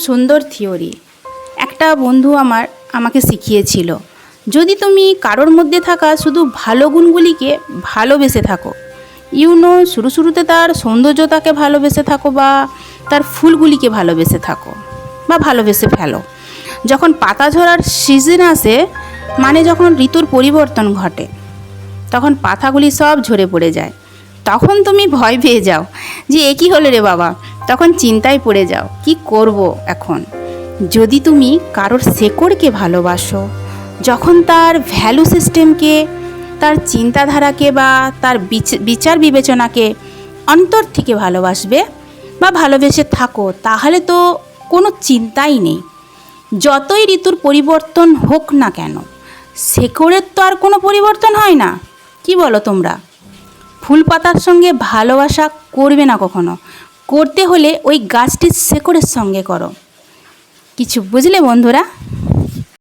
সুন্দর থিওরি। একটা বন্ধু আমাকে শিখিয়েছিল, যদি তুমি কারোর মধ্যে থাকা শুধু ভালো গুণগুলিকে ভালোবেসে থাকো, শুরুতে তার সৌন্দর্যতাকে ভালোবেসে থাকো বা তার ফুলগুলিকে ভালোবেসে থাকো বা ভালোবেসে ফেলো, যখন পাতা ঝরার সিজন আসে, মানে যখন ঋতুর পরিবর্তন ঘটে, তখন পাতাগুলি সব ঝরে পড়ে যায়, তখন তুমি ভয় পেয়ে যাও যে এ কী হলো রে বাবা। তখন চিন্তায় পড়ে যাও কি করব এখন। যদি তুমি কারোর শেকড়কে ভালোবাসো, যখন তার ভ্যালু সিস্টেমকে, তার চিন্তাধারাকে বা তার বিচার বিবেচনাকে অন্তর থেকে ভালোবাসবে বা ভালোবেসে থাকো, তাহলে তো কোনো চিন্তাই নেই। যতই ঋতুর পরিবর্তন হোক না কেন, শেকড়ের তো আর কোনো পরিবর্তন হয় না। কি বলো তোমরা? ফুল পাতার সঙ্গে ভালোবাসা করবে না কখনো, করতে হলে ওই গাছটির শেকড়ের সঙ্গে করো। কিছু বুঝলে বন্ধুরা?